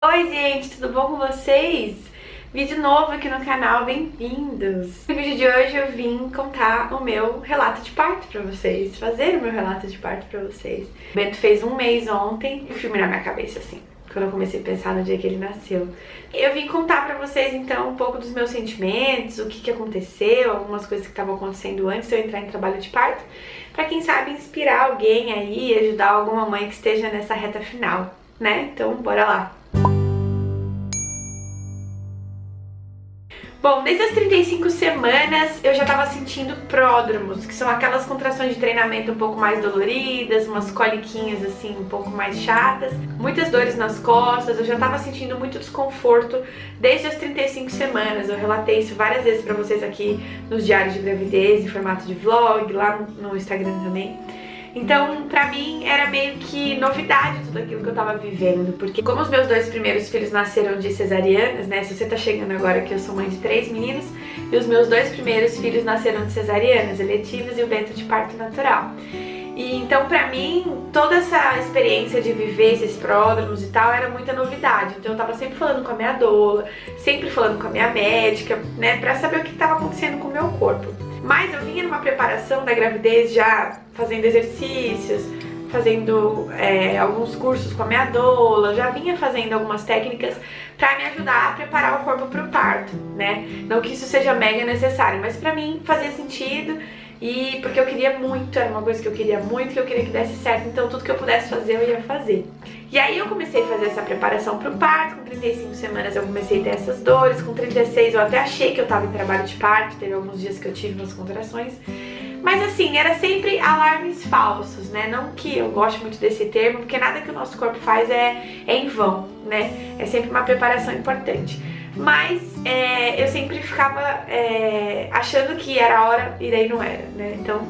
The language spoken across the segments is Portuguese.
Oi gente, tudo bom com vocês? Vídeo novo aqui no canal, bem-vindos! No vídeo de hoje eu vim contar o meu relato de parto pra vocês, fazer o meu relato de parto pra vocês. O Bento fez 1 mês ontem, um filme na minha cabeça assim, quando eu comecei a pensar no dia que ele nasceu. Eu vim contar pra vocês então um pouco dos meus sentimentos, o que aconteceu, algumas coisas que estavam acontecendo antes de eu entrar em trabalho de parto, pra quem sabe inspirar alguém aí, ajudar alguma mãe que esteja nessa reta final, né? Então bora lá! Bom, desde as 35 semanas eu já tava sentindo pródromos, que são aquelas contrações de treinamento um pouco mais doloridas, umas coliquinhas assim um pouco mais chatas, muitas dores nas costas, eu já tava sentindo muito desconforto desde as 35 semanas. Eu relatei isso várias vezes pra vocês aqui nos diários de gravidez, em formato de vlog, lá no Instagram também. Então, pra mim, era meio que novidade tudo aquilo que eu tava vivendo, porque como os meus 2 primeiros filhos nasceram de cesarianas, né, se você tá chegando agora que eu sou mãe de 3 meninos, e os meus 2 primeiros filhos nasceram de cesarianas eletivas e o Bento de parto natural. E então, pra mim, toda essa experiência de viver esses pródromos e tal era muita novidade. Então eu tava sempre falando com a minha doula, sempre falando com a minha médica, né, pra saber o que tava acontecendo com o meu corpo. Mas eu vinha numa preparação da gravidez já fazendo exercícios, fazendo alguns cursos com a minha doula, já vinha fazendo algumas técnicas pra me ajudar a preparar o corpo pro parto, né? Não que isso seja mega necessário, mas pra mim fazia sentido. E porque eu queria muito, era uma coisa que eu queria muito, que eu queria que desse certo, então tudo que eu pudesse fazer, eu ia fazer. E aí eu comecei a fazer essa preparação pro parto, com 35 semanas eu comecei a ter essas dores, com 36 eu até achei que eu tava em trabalho de parto, teve alguns dias que eu tive umas contrações. Mas assim, era sempre alarmes falsos, né? Não que eu goste muito desse termo, porque nada que o nosso corpo faz é em vão, né? É sempre uma preparação importante. Mas eu sempre ficava achando que era a hora e daí não era, né? Então,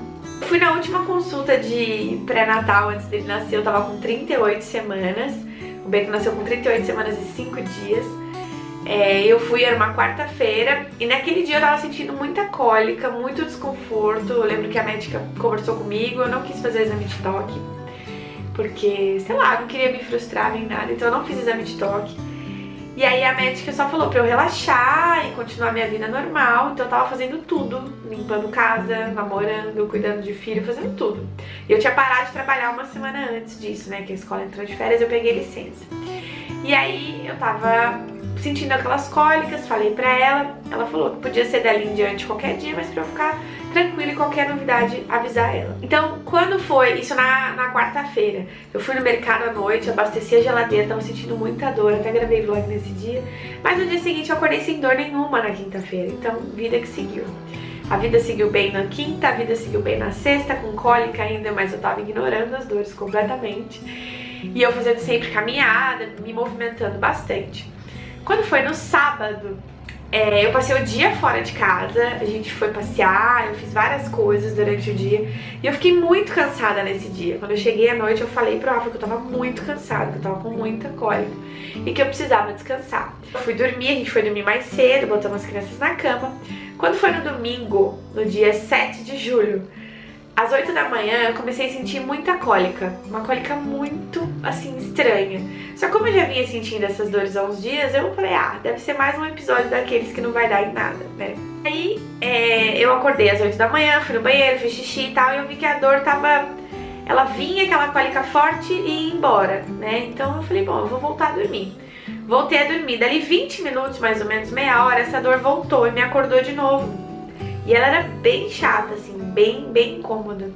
fui na última consulta de pré-natal antes dele nascer, eu tava com 38 semanas. O Bento nasceu com 38 semanas e 5 dias. Eu fui, era uma quarta-feira, e naquele dia eu tava sentindo muita cólica, muito desconforto. Eu lembro que a médica conversou comigo, eu não quis fazer exame de toque, porque, sei lá, não queria me frustrar nem nada, então eu não fiz exame de toque. E aí a médica só falou pra eu relaxar e continuar minha vida normal, então eu tava fazendo tudo, limpando casa, namorando, cuidando de filho, fazendo tudo. E eu tinha parado de trabalhar uma semana antes disso, né, que a escola entrou de férias, eu peguei licença. E aí eu tava sentindo aquelas cólicas, falei pra ela, ela falou que podia ser dali em diante qualquer dia, mas pra eu ficar tranquila e qualquer novidade avisar ela. Então, quando foi, isso na quarta-feira, eu fui no mercado à noite, abasteci a geladeira, tava sentindo muita dor, até gravei vlog nesse dia, mas no dia seguinte eu acordei sem dor nenhuma na quinta-feira, então vida que seguiu. A vida seguiu bem na quinta, a vida seguiu bem na sexta, com cólica ainda, mas eu tava ignorando as dores completamente. E eu fazendo sempre caminhada, me movimentando bastante. Quando foi no sábado, eu passei o dia fora de casa, a gente foi passear, eu fiz várias coisas durante o dia e eu fiquei muito cansada nesse dia. Quando eu cheguei à noite eu falei pro Rafa que eu tava muito cansada, que eu tava com muita cólica e que eu precisava descansar. Eu fui dormir, a gente foi dormir mais cedo, botamos as crianças na cama. Quando foi no domingo, no dia 7 de julho, às 8 da manhã eu comecei a sentir muita cólica, uma cólica muito, assim, estranha. Só que como eu já vinha sentindo essas dores há uns dias, eu falei, deve ser mais um episódio daqueles que não vai dar em nada, né? Aí eu acordei às 8 da manhã, fui no banheiro, fiz xixi e tal, e eu vi que a dor tava... Ela vinha, aquela cólica forte e ia embora, né? Então eu falei, bom, eu vou voltar a dormir. Voltei a dormir, dali 20 minutos, mais ou menos, meia hora, essa dor voltou e me acordou de novo. E ela era bem chata, assim, bem incômoda.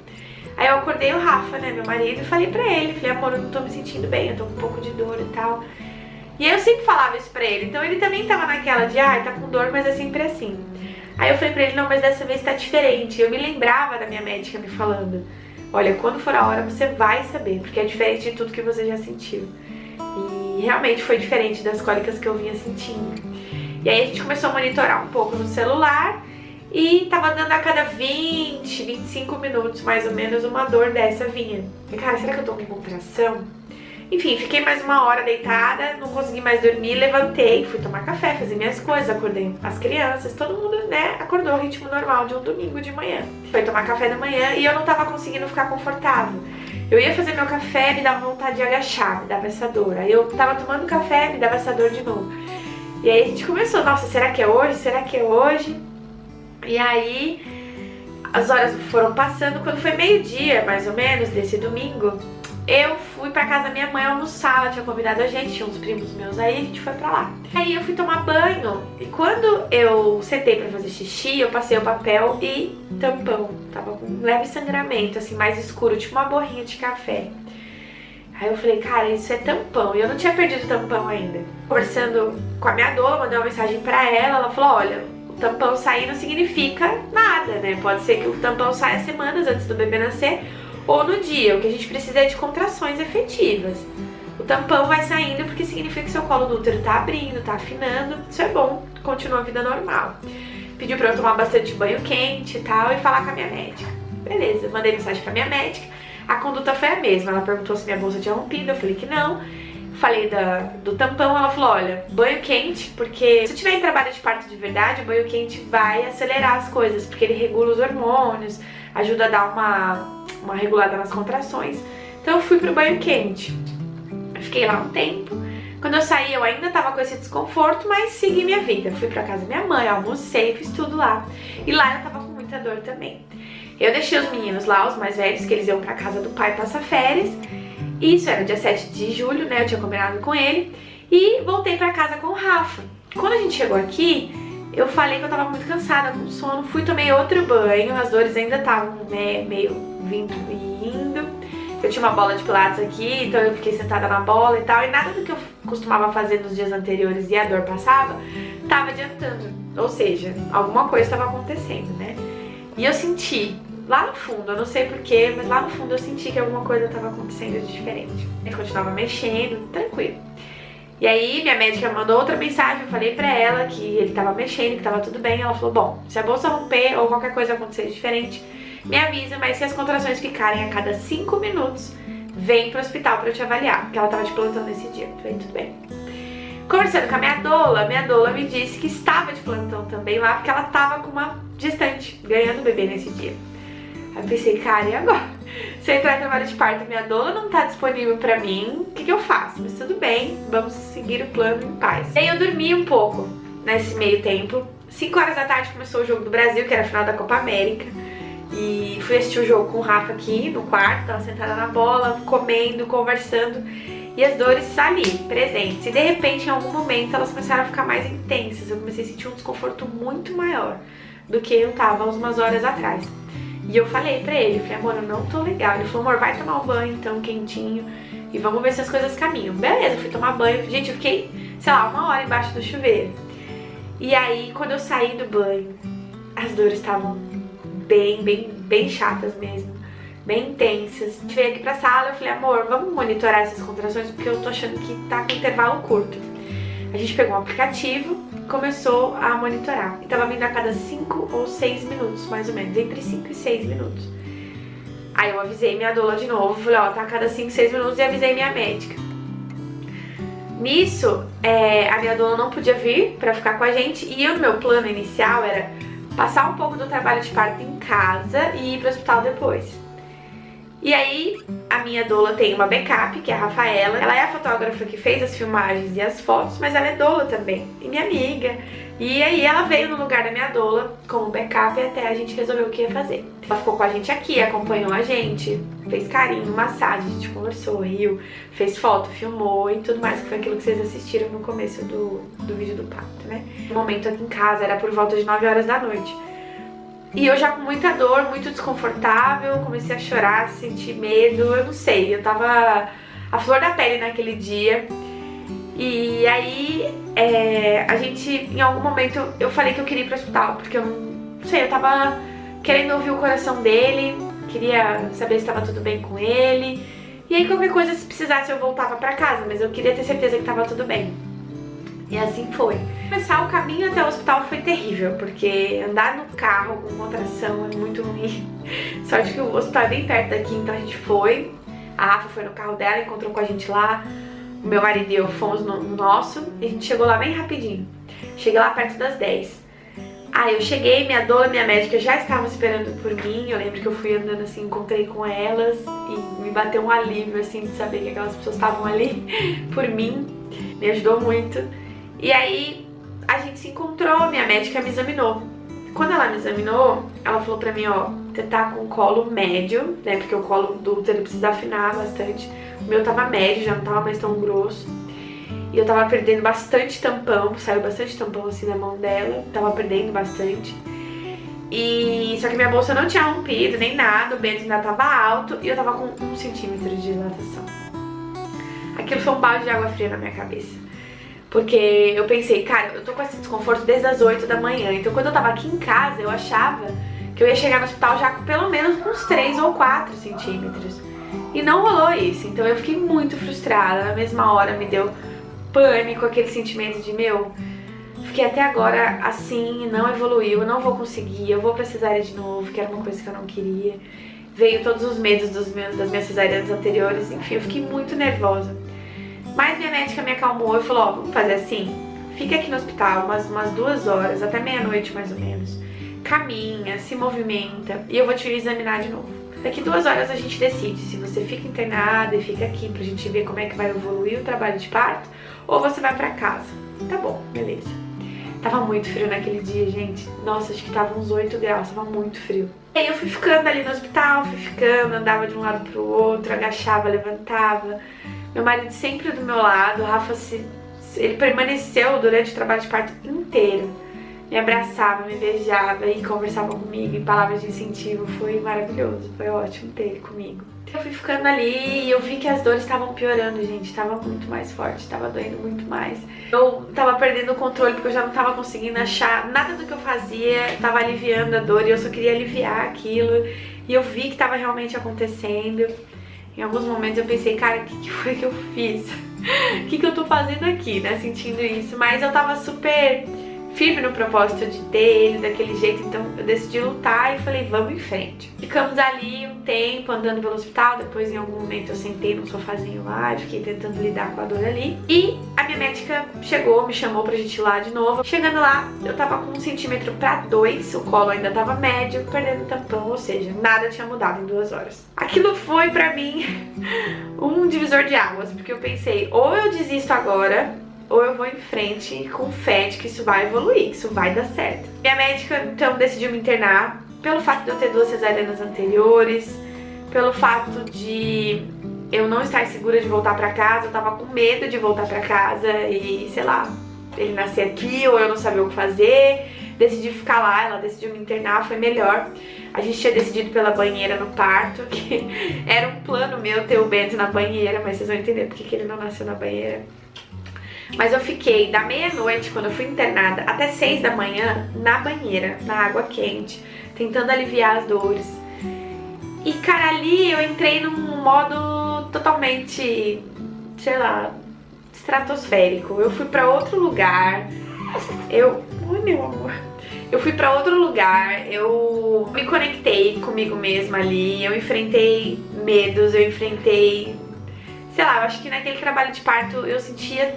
Aí eu acordei o Rafa, né, meu marido, e falei pra ele, falei, amor, eu não tô me sentindo bem, eu tô com um pouco de dor e tal. E aí eu sempre falava isso pra ele, então ele também tava naquela de, tá com dor, mas é sempre assim. Aí eu falei pra ele, não, mas dessa vez tá diferente. Eu me lembrava da minha médica me falando, olha, quando for a hora você vai saber, porque é diferente de tudo que você já sentiu. E realmente foi diferente das cólicas que eu vinha sentindo. E aí a gente começou a monitorar um pouco no celular, e tava dando a cada 20, 25 minutos, mais ou menos, uma dor dessa vinha. E, cara, será que eu tô com contração? Enfim, fiquei mais uma hora deitada, não consegui mais dormir, levantei, fui tomar café, fazer minhas coisas, acordei as crianças, todo mundo, né, acordou o ritmo normal de um domingo de manhã. Foi tomar café da manhã e eu não tava conseguindo ficar confortável. Eu ia fazer meu café, me dava vontade de agachar, me dava essa dor. Aí eu tava tomando café, me dava essa dor de novo. E aí a gente começou, nossa, será que é hoje? Será que é hoje? E aí as horas foram passando, quando foi meio-dia, mais ou menos, desse domingo, eu fui pra casa da minha mãe almoçar, ela tinha convidado a gente, tinha uns primos meus aí, a gente foi pra lá. Aí eu fui tomar banho, e quando eu sentei pra fazer xixi, eu passei o papel e tampão. Tava com um leve sangramento, assim, mais escuro, tipo uma borrinha de café. Aí eu falei, cara, isso é tampão, e eu não tinha perdido o tampão ainda. Conversando com a minha doula, mandei uma mensagem pra ela, ela falou, olha, o tampão sair não significa nada, né? Pode ser que o tampão saia semanas antes do bebê nascer, ou no dia. O que a gente precisa é de contrações efetivas. O tampão vai saindo porque significa que seu colo do útero tá abrindo, tá afinando. Isso é bom, continua a vida normal. Pediu pra eu tomar bastante banho quente e tal e falar com a minha médica. Beleza, mandei mensagem pra minha médica. A conduta foi a mesma, ela perguntou se minha bolsa tinha rompido, eu falei que não. Falei do tampão, ela falou, olha, banho quente, porque se tiver em trabalho de parto de verdade, o banho quente vai acelerar as coisas, porque ele regula os hormônios, ajuda a dar uma regulada nas contrações. Então eu fui pro banho quente. Fiquei lá um tempo. Quando eu saí, eu ainda tava com esse desconforto, mas segui minha vida. Fui pra casa da minha mãe, almocei, fiz tudo lá. E lá eu tava com muita dor também. Eu deixei os meninos lá, os mais velhos, que eles iam pra casa do pai passar férias. Isso era dia 7 de julho, né? Eu tinha combinado com ele. E voltei pra casa com o Rafa. Quando a gente chegou aqui, eu falei que eu tava muito cansada, com sono. Fui, tomei outro banho. As dores ainda estavam, né, meio vindo e indo. Eu tinha uma bola de pilates aqui, então eu fiquei sentada na bola e tal. E nada do que eu costumava fazer nos dias anteriores e a dor passava, tava adiantando. Ou seja, alguma coisa estava acontecendo, né? E eu senti, lá no fundo, eu não sei porquê, mas lá no fundo eu senti que alguma coisa estava acontecendo de diferente. Ele continuava mexendo, tranquilo. E aí minha médica mandou outra mensagem, eu falei pra ela que ele tava mexendo, que tava tudo bem. Ela falou, bom, se a bolsa romper ou qualquer coisa acontecer diferente, me avisa, mas se as contrações ficarem a cada 5 minutos, vem pro hospital pra eu te avaliar, porque ela tava de plantão nesse dia. Eu falei, tudo bem. Conversando com a minha doula me disse que estava de plantão também lá, porque ela tava com uma gestante, ganhando bebê nesse dia. Aí eu pensei, cara, e agora? Se eu entrar em trabalho de parto e minha doula não tá disponível pra mim, o que eu faço? Mas tudo bem, vamos seguir o plano em paz. E aí eu dormi um pouco nesse meio tempo. 5 horas da tarde começou o jogo do Brasil, que era a final da Copa América. E fui assistir o jogo com o Rafa aqui no quarto, tava sentada na bola, comendo, conversando. E as dores ali, presentes. E de repente, em algum momento, elas começaram a ficar mais intensas. Eu comecei a sentir um desconforto muito maior do que eu tava umas horas atrás. E eu falei pra ele, falei, amor, eu não tô legal. Ele falou, amor, vai tomar um banho então, quentinho, e vamos ver se as coisas caminham. Beleza, fui tomar banho. Gente, eu fiquei, sei lá, 1 hora embaixo do chuveiro. E aí, quando eu saí do banho, as dores estavam bem chatas mesmo, bem intensas. A gente veio aqui pra sala, eu falei, amor, vamos monitorar essas contrações, porque eu tô achando que tá com intervalo curto. A gente pegou um aplicativo, começou a monitorar. E tava vindo a cada 5 ou 6 minutos, mais ou menos, entre 5 e 6 minutos. Aí eu avisei minha doula de novo, falei, ó, tá a cada 5, 6 minutos, e avisei minha médica. Nisso, a minha doula não podia vir pra ficar com a gente, e o meu plano inicial era passar um pouco do trabalho de parto em casa e ir pro hospital depois. E aí, a minha doula tem uma backup, que é a Rafaela. Ela é a fotógrafa que fez as filmagens e as fotos, mas ela é doula também, e minha amiga. E aí ela veio no lugar da minha doula como backup até a gente resolver o que ia fazer. Ela ficou com a gente aqui, acompanhou a gente, fez carinho, massagem, a gente conversou, riu, fez foto, filmou e tudo mais, que foi aquilo que vocês assistiram no começo do vídeo do parto, né? O momento aqui em casa era por volta de 9 horas da noite. E eu já com muita dor, muito desconfortável, comecei a chorar, sentir medo, eu não sei, eu tava a flor da pele naquele dia. E aí, a gente, em algum momento, eu falei que eu queria ir pro hospital, porque eu não sei, eu tava querendo ouvir o coração dele, queria saber se tava tudo bem com ele. E aí qualquer coisa, se precisasse, eu voltava pra casa, mas eu queria ter certeza que tava tudo bem. E assim foi. Começar o caminho até o hospital foi terrível, porque andar no carro com contração é muito ruim. Sorte que o hospital é bem perto daqui, então a gente foi. A Rafa foi no carro dela, encontrou com a gente lá. O meu marido e eu fomos no nosso e a gente chegou lá bem rapidinho. Cheguei lá perto das 10. Aí eu cheguei, minha doula e minha médica já estavam esperando por mim. Eu lembro que eu fui andando assim, encontrei com elas e me bateu um alívio assim de saber que aquelas pessoas estavam ali por mim. Me ajudou muito. E aí a gente se encontrou, minha médica me examinou. Quando ela me examinou, ela falou pra mim, ó, você tá com colo médio, né, porque o colo do útero precisa afinar bastante. O meu tava médio, já não tava mais tão grosso. E eu tava perdendo bastante tampão, saiu bastante tampão assim na mão dela, tava perdendo bastante. E só que minha bolsa não tinha rompido, nem nada, o vento ainda tava alto e eu tava com 1 centímetro de dilatação. Aquilo foi um balde de água fria na minha cabeça. Porque eu pensei, cara, eu tô com esse desconforto desde as 8 da manhã. Então quando eu tava aqui em casa, eu achava que eu ia chegar no hospital já com pelo menos uns 3 ou 4 centímetros. E não rolou isso, então eu fiquei muito frustrada. Na mesma hora me deu pânico, aquele sentimento de, meu, fiquei até agora assim, não evoluiu, eu não vou conseguir, eu vou pra cesárea de novo, que era uma coisa que eu não queria. Veio todos os medos das minhas cesarianas anteriores, enfim, eu fiquei muito nervosa. Mas minha médica me acalmou e falou, ó, vamos fazer assim, fica aqui no hospital umas 2 horas, até meia-noite mais ou menos. Caminha, se movimenta e eu vou te examinar de novo. Daqui 2 horas a gente decide se você fica internada e fica aqui pra gente ver como é que vai evoluir o trabalho de parto ou você vai pra casa. Tá bom, beleza. Tava muito frio naquele dia, gente. Nossa, acho que tava uns 8 graus, tava muito frio. E aí eu fui ficando ali no hospital, fui ficando, andava de um lado pro outro, agachava, levantava. Meu marido sempre do meu lado, o Rafa, ele permaneceu durante o trabalho de parto inteiro. Me abraçava, me beijava e conversava comigo em palavras de incentivo. Foi maravilhoso, foi ótimo ter ele comigo. Eu fui ficando ali e eu vi que as dores estavam piorando, gente. Tava muito mais forte, tava doendo muito mais. Eu tava perdendo o controle porque eu já não tava conseguindo achar nada do que eu fazia. Tava aliviando a dor e eu só queria aliviar aquilo. E eu vi que tava realmente acontecendo. Em alguns momentos eu pensei, cara, o que foi que eu fiz? O que eu tô fazendo aqui, né? Sentindo isso. Mas eu tava super firme no propósito de ter ele daquele jeito, então eu decidi lutar e falei, vamos em frente. Ficamos ali um tempo andando pelo hospital, depois em algum momento eu sentei num sofazinho lá e fiquei tentando lidar com a dor ali. E a minha médica chegou, me chamou pra gente ir lá de novo. Chegando lá, eu tava com 1 centímetro pra 2, o colo ainda tava médio, perdendo tampão, ou seja, nada tinha mudado em 2 horas. Aquilo foi pra mim um divisor de águas, porque eu pensei, ou eu desisto agora, ou eu vou em frente com fé de que isso vai evoluir, que isso vai dar certo. Minha médica, então, decidiu me internar pelo fato de eu ter 2 cesarianas anteriores, pelo fato de eu não estar segura de voltar pra casa, eu tava com medo de voltar pra casa e, sei lá, ele nascer aqui ou eu não saber o que fazer. Decidi ficar lá, ela decidiu me internar, foi melhor. A gente tinha decidido pela banheira no parto, que era um plano meu ter o Bento na banheira, mas vocês vão entender porque que ele não nasceu na banheira. Mas eu fiquei da meia-noite, quando eu fui internada, até 6 da manhã na banheira, na água quente, tentando aliviar as dores. E, cara, ali eu entrei num modo totalmente, sei lá, estratosférico. Eu fui pra outro lugar, Oi, meu amor. Eu fui pra outro lugar, eu me conectei comigo mesma ali, eu enfrentei medos, eu enfrentei, sei lá, eu acho que naquele trabalho de parto eu sentia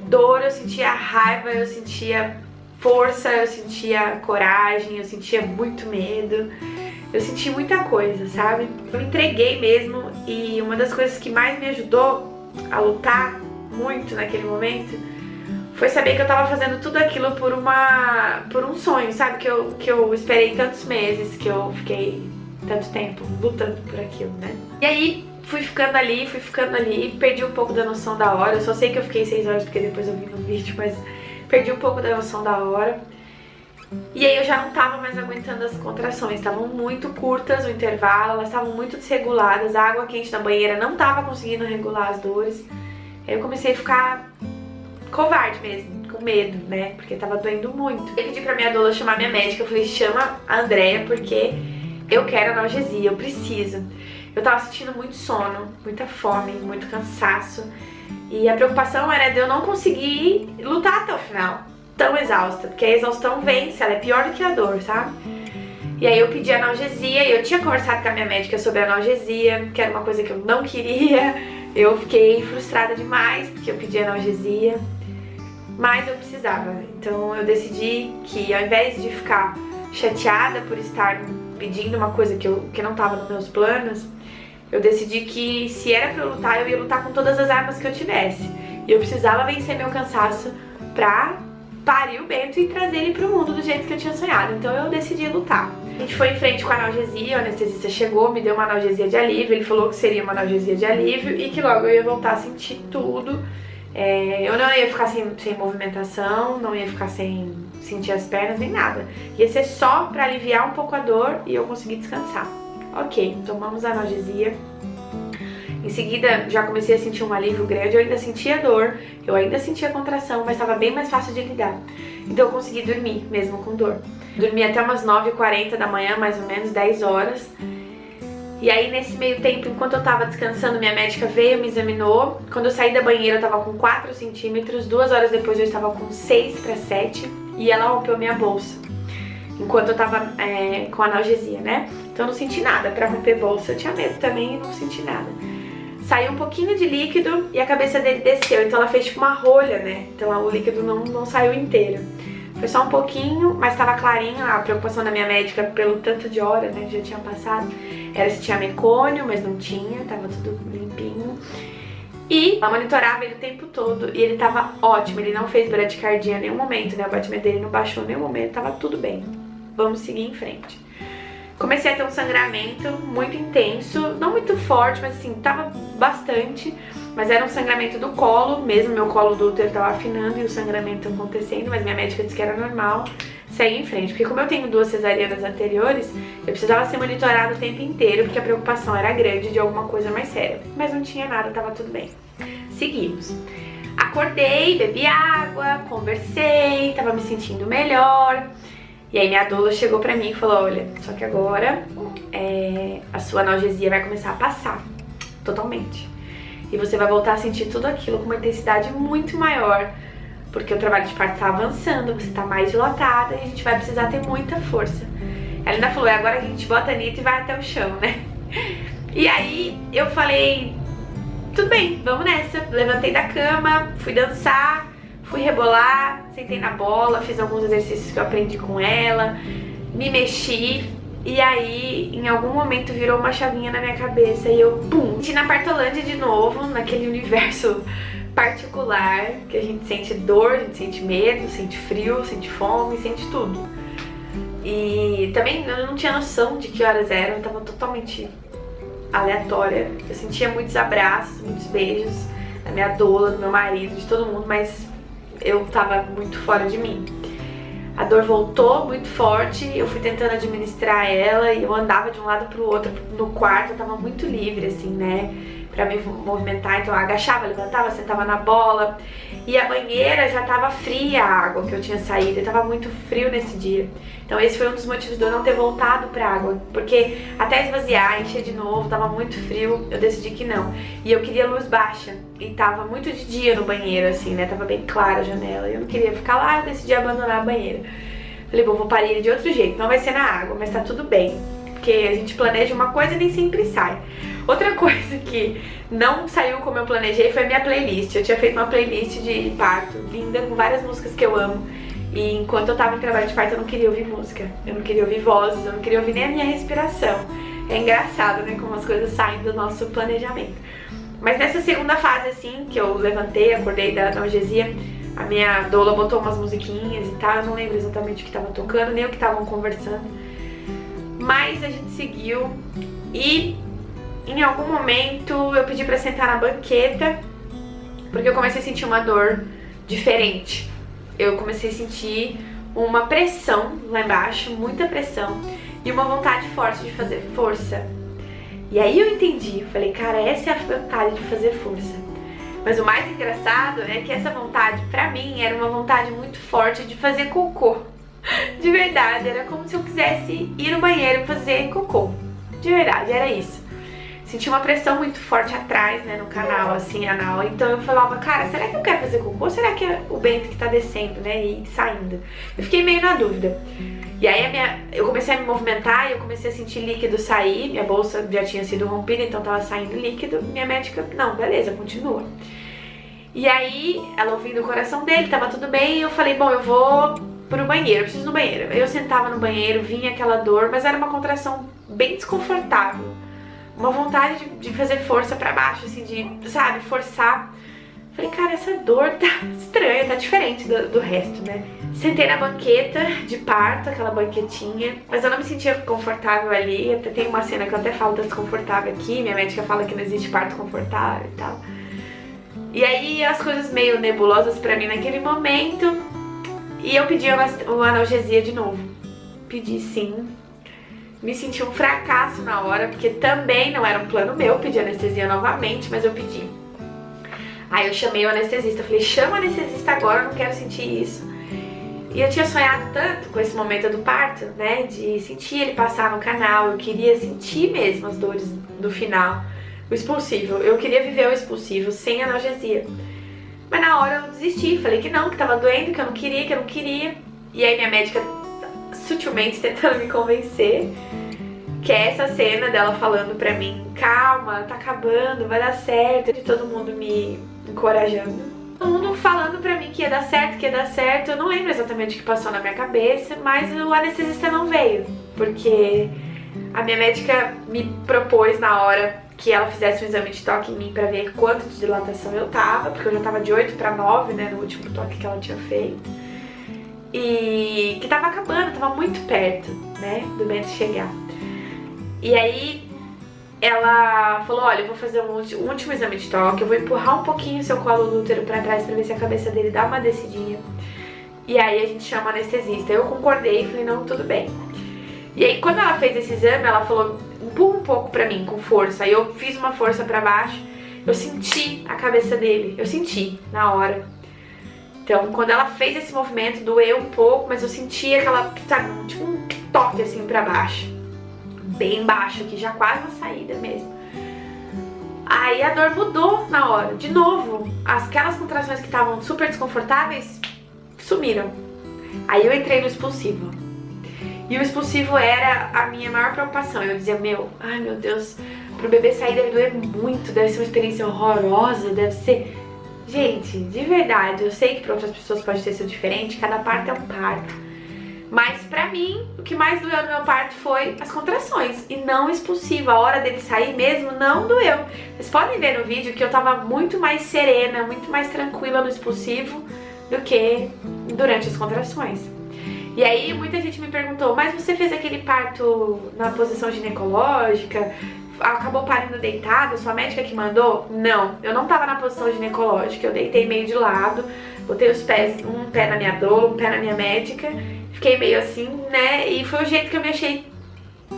dor, eu sentia raiva, eu sentia força, eu sentia coragem, eu sentia muito medo, eu senti muita coisa, sabe? Eu me entreguei mesmo e uma das coisas que mais me ajudou a lutar muito naquele momento foi saber que eu tava fazendo tudo aquilo por um sonho, sabe? Que eu esperei tantos meses, que eu fiquei tanto tempo lutando por aquilo, né? E aí fui ficando ali, perdi um pouco da noção da hora. Eu só sei que eu fiquei 6 horas porque depois eu vi no vídeo, mas perdi um pouco da noção da hora. E aí eu já não tava mais aguentando as contrações, estavam muito curtas o intervalo, elas estavam muito desreguladas, a água quente da banheira não tava conseguindo regular as dores. Aí eu comecei a ficar covarde mesmo, com medo, né, porque tava doendo muito. Eu pedi pra minha doula chamar minha médica, eu falei, chama a Andrea porque eu quero analgesia, eu preciso. Eu tava sentindo muito sono, muita fome, muito cansaço. E a preocupação era de eu não conseguir lutar até o final, tão exausta, porque a exaustão vence, ela é pior do que a dor, sabe? E aí eu pedi analgesia e eu tinha conversado com a minha médica sobre analgesia, que era uma coisa que eu não queria. Eu fiquei frustrada demais porque eu pedi analgesia. mas eu precisava. Então eu decidi que ao invés de ficar chateada por estar pedindo uma coisa que não estava nos meus planos, eu decidi que se era pra eu lutar, eu ia lutar com todas as armas que eu tivesse. E eu precisava vencer meu cansaço pra parir o Bento e trazer ele pro mundo do jeito que eu tinha sonhado. Então eu decidi lutar. A gente foi em frente com a analgesia, o anestesista chegou, me deu uma analgesia de alívio, ele falou que seria uma analgesia de alívio e que logo eu ia voltar a sentir tudo. Eu não ia ficar sem movimentação, não ia ficar sem sentir as pernas, nem nada. Ia ser só pra aliviar um pouco a dor e eu conseguir descansar. Ok, tomamos a analgesia. Em seguida, já comecei a sentir um alívio grande, eu ainda sentia dor, eu ainda sentia contração, mas estava bem mais fácil de lidar. Então eu consegui dormir, mesmo com dor. Dormi até umas 9h40 da manhã, mais ou menos, 10 horas. E aí, nesse meio tempo, enquanto eu tava descansando, minha médica veio, me examinou. Quando eu saí da banheira, eu tava com 4 centímetros, 2 horas depois eu estava com 6 para 7, e ela rompeu minha bolsa. Enquanto eu tava com analgesia, né? Então eu não senti nada. Pra romper bolsa eu tinha medo também e não senti nada. Saiu um pouquinho de líquido e a cabeça dele desceu, então ela fez tipo uma rolha, né? Então o líquido não saiu inteiro. Foi só um pouquinho, mas tava clarinho. A preocupação da minha médica pelo tanto de hora, né, que já tinha passado, era se tinha mecônio, mas não tinha, tava tudo limpinho. E ela monitorava ele o tempo todo e ele tava ótimo, ele não fez bradicardia em nenhum momento, né? O batimento dele não baixou em nenhum momento, tava tudo bem. Vamos seguir em frente. Comecei a ter um sangramento muito intenso, não muito forte, mas assim, tava bastante. Mas era um sangramento do colo, mesmo meu colo do útero tava afinando e o sangramento acontecendo, mas minha médica disse que era normal. Segue em frente, porque como eu tenho 2 cesarianas anteriores, eu precisava ser monitorada o tempo inteiro, porque a preocupação era grande de alguma coisa mais séria. Mas não tinha nada, tava tudo bem. Seguimos. Acordei, bebi água, conversei, tava me sentindo melhor. E aí minha doula chegou pra mim e falou, olha, só que agora a sua analgesia vai começar a passar totalmente. E você vai voltar a sentir tudo aquilo com uma intensidade muito maior, porque o trabalho de parto tá avançando, você tá mais dilatada e a gente vai precisar ter muita força. Ela ainda falou, agora que a gente bota a Anitta e vai até o chão, né? E aí eu falei, tudo bem, vamos nessa. Levantei da cama, fui dançar, fui rebolar, sentei na bola, fiz alguns exercícios que eu aprendi com ela, me mexi e aí em algum momento virou uma chavinha na minha cabeça e eu, pum, senti na Partolândia de novo, naquele universo particular que a gente sente dor, a gente sente medo, sente frio, sente fome, sente tudo. E também eu não tinha noção de que horas eram, eu tava totalmente aleatória. Eu sentia muitos abraços, muitos beijos da minha doula, do meu marido, de todo mundo, mas eu tava muito fora de mim. A dor voltou muito forte, eu fui tentando administrar ela e eu andava de um lado pro outro no quarto, eu tava muito livre, assim, né, pra me movimentar. Então eu agachava, levantava, sentava na bola. E a banheira já tava fria, a água que eu tinha saído, e tava muito frio nesse dia. Então esse foi um dos motivos de eu não ter voltado pra água, porque até esvaziar, encher de novo, tava muito frio, eu decidi que não. E eu queria luz baixa, e tava muito de dia no banheiro, assim, né, tava bem clara a janela, e eu não queria ficar lá, eu decidi abandonar a banheira. Falei, bom, vou parir ele de outro jeito, não vai ser na água, mas tá tudo bem, porque a gente planeja uma coisa e nem sempre sai. Outra coisa que não saiu como eu planejei foi a minha playlist. Eu tinha feito uma playlist de parto linda, com várias músicas que eu amo. E enquanto eu tava em trabalho de parto, eu não queria ouvir música. Eu não queria ouvir vozes, eu não queria ouvir nem a minha respiração. É engraçado, né, como as coisas saem do nosso planejamento. Mas nessa segunda fase, assim, que eu levantei, acordei da analgesia, a minha doula botou umas musiquinhas e tal. Eu não lembro exatamente o que tava tocando, nem o que estavam conversando. Mas a gente seguiu e em algum momento eu pedi pra sentar na banqueta, porque eu comecei a sentir uma dor diferente. Eu comecei a sentir uma pressão lá embaixo, muita pressão, e uma vontade forte de fazer força. E aí eu entendi, falei, cara, essa é a vontade de fazer força. Mas o mais engraçado é que essa vontade, pra mim, era uma vontade muito forte de fazer cocô. De verdade, era como se eu quisesse ir no banheiro e fazer cocô. De verdade, era isso. Senti uma pressão muito forte atrás, né, no canal, assim, anal. Então eu falava, cara, será que eu quero fazer cocô ou será que é o Bento que tá descendo, né, e saindo? Eu fiquei meio na dúvida. E aí eu comecei a me movimentar e eu comecei a sentir líquido sair. Minha bolsa já tinha sido rompida, então tava saindo líquido. Minha médica, não, beleza, continua. E aí, ela ouvindo o coração dele, tava tudo bem, e eu falei, bom, eu vou pro banheiro, eu preciso ir no banheiro. Eu sentava no banheiro, vinha aquela dor, mas era uma contração bem desconfortável. Uma vontade de fazer força pra baixo, assim, de, sabe, forçar. Falei, cara, essa dor tá estranha, tá diferente do resto, né? Sentei na banqueta de parto, aquela banquetinha, mas eu não me sentia confortável ali. Até tem uma cena que eu até falo tá desconfortável aqui, minha médica fala que não existe parto confortável e tal. E aí as coisas meio nebulosas pra mim naquele momento, e eu pedi uma analgesia de novo. Pedi sim. Me senti um fracasso na hora, porque também não era um plano meu pedir anestesia novamente, mas eu pedi. Aí eu chamei o anestesista, falei, chama o anestesista agora, eu não quero sentir isso. E eu tinha sonhado tanto com esse momento do parto, né, de sentir ele passar no canal, eu queria sentir mesmo as dores do final, o expulsivo. Eu queria viver o expulsivo sem analgesia. Mas na hora eu desisti, falei que não, que tava doendo, que eu não queria. E aí minha médica sutilmente tentando me convencer, que é essa cena dela falando pra mim, calma, tá acabando, vai dar certo, e todo mundo me encorajando. Todo mundo falando pra mim que ia dar certo, eu não lembro exatamente o que passou na minha cabeça, mas o anestesista não veio, porque a minha médica me propôs na hora que ela fizesse um exame de toque em mim pra ver quanto de dilatação eu tava, porque eu já tava de 8 pra 9, né, no último toque que ela tinha feito. E que tava acabando, tava muito perto, né, do momento de chegar. E aí ela falou, olha, eu vou fazer um último exame de toque, eu vou empurrar um pouquinho o seu colo do útero pra trás pra ver se a cabeça dele dá uma descidinha. E aí a gente chama o anestesista. Eu concordei e falei, não, tudo bem. E aí quando ela fez esse exame, ela falou, empurra um pouco pra mim, com força. Aí eu fiz uma força pra baixo, eu senti a cabeça dele, eu senti na hora. Então, quando ela fez esse movimento, doeu um pouco, mas eu senti aquela, sabe, tipo um toque assim pra baixo. Bem baixo aqui, já quase na saída mesmo. Aí a dor mudou na hora, de novo. Aquelas contrações que estavam super desconfortáveis, sumiram. Aí eu entrei no expulsivo. E o expulsivo era a minha maior preocupação. Eu dizia, ai meu Deus, pro bebê sair deve doer muito, deve ser uma experiência horrorosa, deve ser... Gente, de verdade, eu sei que para outras pessoas pode ter sido diferente, cada parto é um parto. Mas pra mim, o que mais doeu no meu parto foi as contrações e não o expulsivo. A hora dele sair mesmo não doeu. Vocês podem ver no vídeo que eu tava muito mais serena, muito mais tranquila no expulsivo do que durante as contrações. E aí muita gente me perguntou, mas você fez aquele parto na posição ginecológica? Acabou parindo deitada, sua médica que mandou? Não, eu não tava na posição ginecológica, eu deitei meio de lado, botei os pés, um pé na minha doula, um pé na minha médica, fiquei meio assim, né, e foi o jeito que eu me achei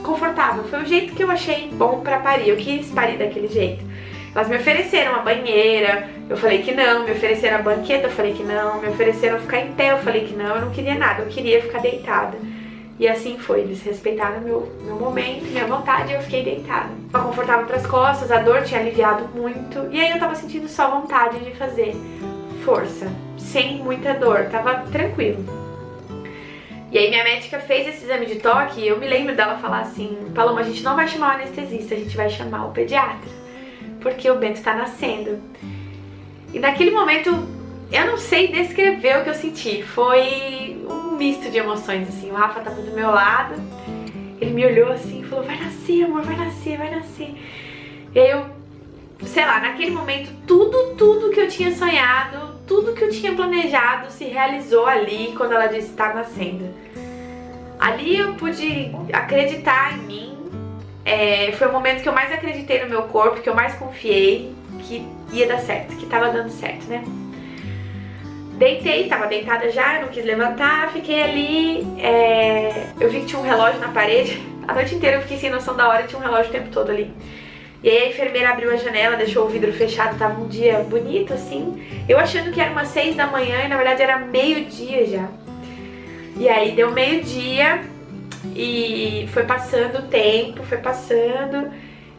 confortável, foi o jeito que eu achei bom pra parir, eu quis parir daquele jeito. Elas me ofereceram uma banheira, eu falei que não, me ofereceram a banqueta, eu falei que não, me ofereceram ficar em pé, eu falei que não, eu não queria nada, eu queria ficar deitada. E assim foi, eles respeitaram meu momento, minha vontade, e eu fiquei deitada. Tava confortável pras costas, a dor tinha aliviado muito, e aí eu tava sentindo só vontade de fazer força, sem muita dor, tava tranquilo. E aí minha médica fez esse exame de toque e eu me lembro dela falar assim, Paloma, a gente não vai chamar o anestesista, a gente vai chamar o pediatra, porque o Bento tá nascendo. E naquele momento, eu não sei descrever o que eu senti, foi um misto de emoções, assim, o Rafa tava do meu lado, ele me olhou assim e falou, vai nascer amor, vai nascer, vai nascer. E aí eu, sei lá, naquele momento tudo que eu tinha sonhado, tudo que eu tinha planejado se realizou ali quando ela disse tá nascendo. Ali eu pude acreditar em mim, foi o momento que eu mais acreditei no meu corpo, que eu mais confiei que ia dar certo, que tava dando certo, né? Deitei, tava deitada já, eu não quis levantar, fiquei ali, eu vi que tinha um relógio na parede, a noite inteira eu fiquei sem noção da hora, tinha um relógio o tempo todo ali. E aí a enfermeira abriu a janela, deixou o vidro fechado, tava um dia bonito assim, eu achando que era umas 6 da manhã e na verdade era meio-dia já. E aí deu meio-dia e foi passando o tempo, foi passando,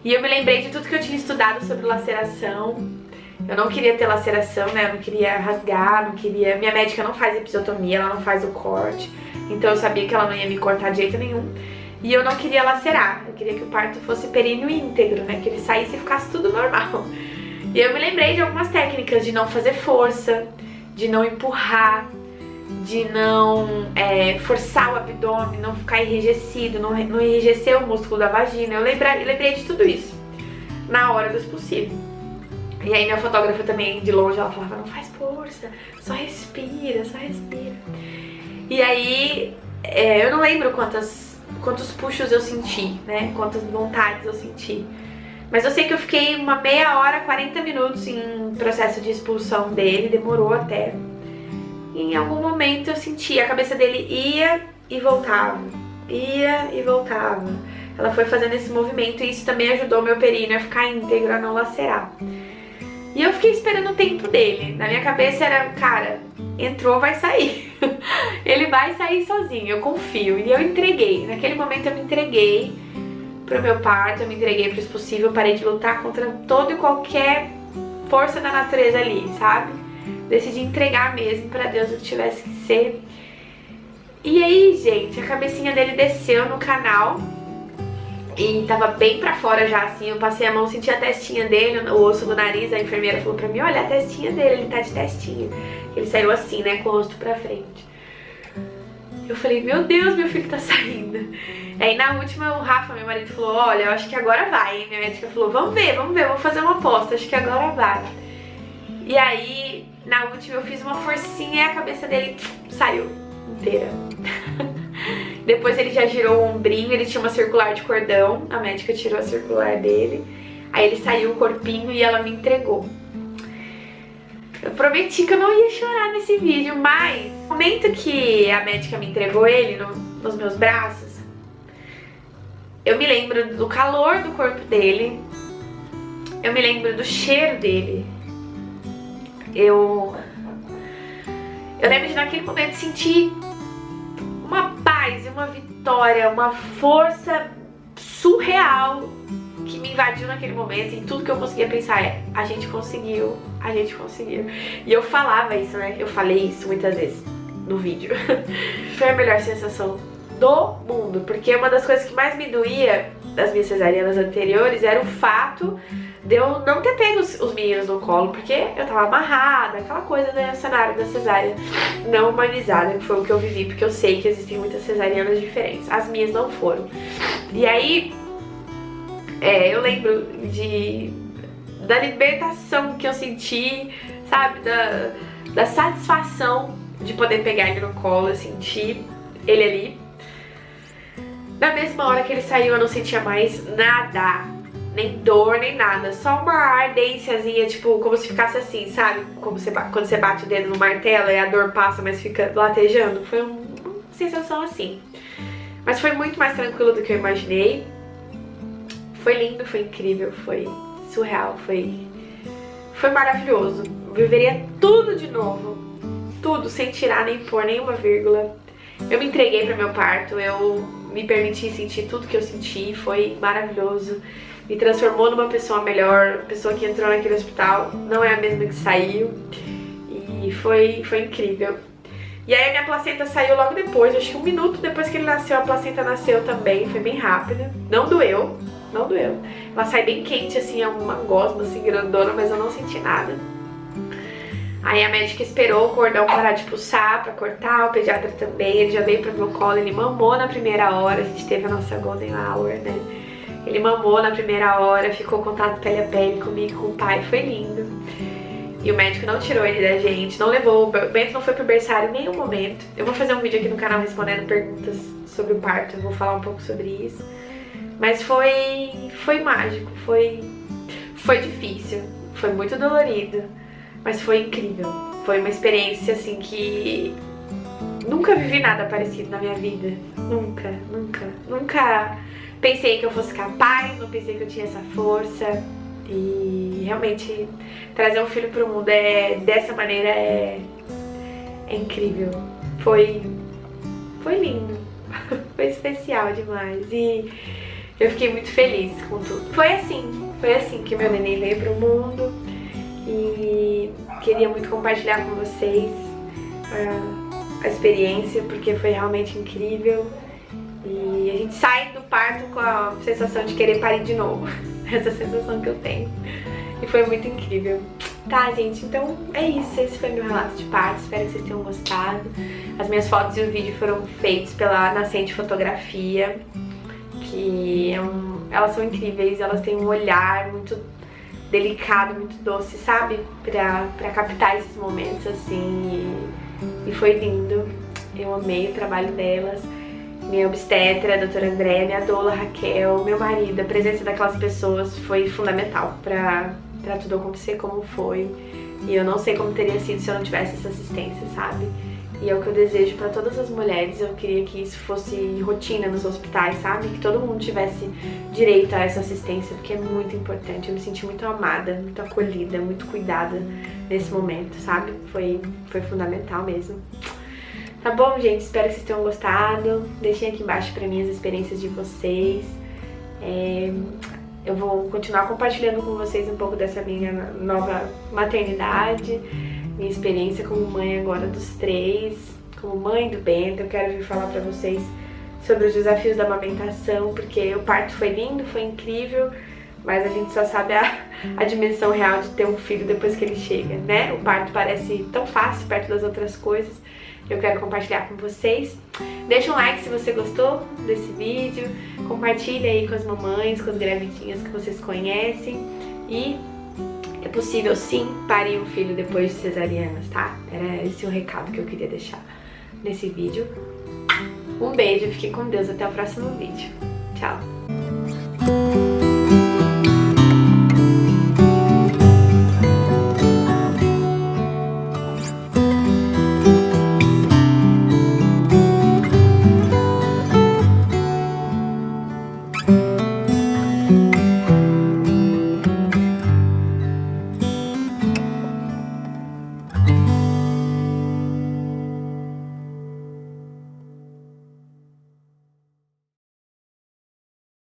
e eu me lembrei de tudo que eu tinha estudado sobre laceração. Eu não queria ter laceração, né, eu não queria rasgar, não queria... Minha médica não faz episiotomia, ela não faz o corte, então eu sabia que ela não ia me cortar de jeito nenhum. E eu não queria lacerar, eu queria que o parto fosse períneo íntegro, né, que ele saísse e ficasse tudo normal. E eu me lembrei de algumas técnicas de não fazer força, de não empurrar, de não forçar o abdômen, não ficar enrijecido, não enrijecer o músculo da vagina. Eu lembrei de tudo isso na hora do possível. E aí minha fotógrafa também, de longe, ela falava, não faz força, só respira, só respira. E aí, eu não lembro quantos puxos eu senti, né, quantas vontades eu senti. Mas eu sei que eu fiquei uma meia hora, 40 minutos em processo de expulsão dele, demorou até. E em algum momento eu senti, a cabeça dele ia e voltava, ia e voltava. Ela foi fazendo esse movimento e isso também ajudou meu períneo a ficar íntegro, a não lacerar. E eu fiquei esperando o tempo dele. Na minha cabeça era, cara, entrou, vai sair. Ele vai sair sozinho, eu confio. E eu entreguei. Naquele momento eu me entreguei pro meu parto, eu me entreguei pro possível. Eu parei de lutar contra toda e qualquer força da natureza ali, sabe? Decidi entregar mesmo pra Deus o que tivesse que ser. E aí, gente, a cabecinha dele desceu no canal. E tava bem pra fora já, assim, eu passei a mão, senti a testinha dele, o osso do nariz, a enfermeira falou pra mim, olha a testinha dele, ele tá de testinha. Ele saiu assim, né, com o rosto pra frente. Eu falei, meu Deus, meu filho tá saindo. Aí na última o Rafa, meu marido, falou, olha, eu acho que agora vai, hein? Minha médica falou, vamos ver, vamos fazer uma aposta, acho que agora vai. E aí, na última eu fiz uma forcinha e a cabeça dele saiu inteira. Depois ele já girou o ombrinho, ele tinha uma circular de cordão, a médica tirou a circular dele. Aí ele saiu o corpinho e ela me entregou. Eu prometi que eu não ia chorar nesse vídeo, mas no momento que a médica me entregou ele nos meus braços, eu me lembro do calor do corpo dele, eu me lembro do cheiro dele. Eu lembro de naquele momento sentir uma paz, uma vitória, uma força surreal que me invadiu naquele momento, e tudo que eu conseguia pensar é, a gente conseguiu, a gente conseguiu. E eu falava isso, né? Eu falei isso muitas vezes no vídeo. Foi a melhor sensação do mundo, porque uma das coisas que mais me doía das minhas cesarianas anteriores era o fato de eu não ter pego os meninos no colo, porque eu tava amarrada, aquela coisa, né, cenário da cesárea não humanizada, que foi o que eu vivi, porque eu sei que existem muitas cesarianas diferentes, as minhas não foram. E aí, eu lembro da libertação que eu senti, sabe, da satisfação de poder pegar ele no colo, eu senti ele ali. Na mesma hora que ele saiu, eu não sentia mais nada, nem dor, nem nada, só uma ardênciazinha, tipo, como se ficasse assim, sabe? Como quando você bate o dedo no martelo e a dor passa, mas fica latejando. Foi uma sensação assim. Mas foi muito mais tranquilo do que eu imaginei. Foi lindo, foi incrível, foi surreal, foi maravilhoso. Viveria tudo de novo, tudo, sem tirar nem pôr nenhuma vírgula. Eu me entreguei para meu parto, eu me permiti sentir tudo que eu senti, foi maravilhoso. Me transformou numa pessoa melhor, a pessoa que entrou naquele hospital não é a mesma que saiu. E foi incrível. E aí a minha placenta saiu logo depois, acho que 1 minuto depois que ele nasceu, a placenta nasceu também, foi bem rápida. Não doeu, não doeu. Ela sai bem quente, assim, é uma gosma assim, grandona, mas eu não senti nada. Aí a médica esperou o cordão parar de pulsar pra cortar, o pediatra também, ele já veio pro meu colo, ele mamou na primeira hora, a gente teve a nossa golden hour, né? Ele mamou na primeira hora, ficou contato pele a pele comigo, com o pai, foi lindo. E o médico não tirou ele da gente, não levou, o Bento não foi pro berçário em nenhum momento. Eu vou fazer um vídeo aqui no canal respondendo perguntas sobre o parto, eu vou falar um pouco sobre isso. Mas foi mágico, foi difícil, foi muito dolorido, mas foi incrível. Foi uma experiência assim que nunca vivi nada parecido na minha vida. Nunca pensei que eu fosse capaz, não pensei que eu tinha essa força. E realmente trazer um filho pro mundo dessa maneira é incrível. Foi lindo, foi especial demais e eu fiquei muito feliz com tudo. Foi assim que meu neném veio pro mundo e queria muito compartilhar com vocês a experiência, porque foi realmente incrível. E a gente sai do parto com a sensação de querer parir de novo. Essa sensação que eu tenho. e foi muito incrível. Tá, gente, então é isso. Esse foi meu relato de parto. Espero que vocês tenham gostado. As minhas fotos e o vídeo foram feitos pela Nascente Fotografia, que elas são incríveis. Elas têm um olhar muito delicado, muito doce, sabe? Pra captar esses momentos, assim. E foi lindo. Eu amei o trabalho delas. Minha obstetra, a doutora Andréia, minha doula Raquel, meu marido, a presença daquelas pessoas foi fundamental pra tudo acontecer como foi. E eu não sei como teria sido se eu não tivesse essa assistência, sabe? E é o que eu desejo pra todas as mulheres. Eu queria que isso fosse rotina nos hospitais, sabe? Que todo mundo tivesse direito a essa assistência, porque é muito importante. Eu me senti muito amada, muito acolhida, muito cuidada nesse momento, sabe? Foi fundamental mesmo. Tá bom, gente? Espero que vocês tenham gostado. Deixem aqui embaixo pra mim as experiências de vocês. Eu vou continuar compartilhando com vocês um pouco dessa minha nova maternidade, minha experiência como mãe agora dos 3, como mãe do Bento. Eu quero vir falar pra vocês sobre os desafios da amamentação, porque o parto foi lindo, foi incrível, mas a gente só sabe a dimensão real de ter um filho depois que ele chega, né? O parto parece tão fácil perto das outras coisas. Eu quero compartilhar com vocês. Deixa um like se você gostou desse vídeo. Compartilha aí com as mamães, com as gravidinhas que vocês conhecem. E é possível sim parir um filho depois de cesarianas, tá? Era esse o recado que eu queria deixar nesse vídeo. Um beijo, fique com Deus, até o próximo vídeo. Tchau!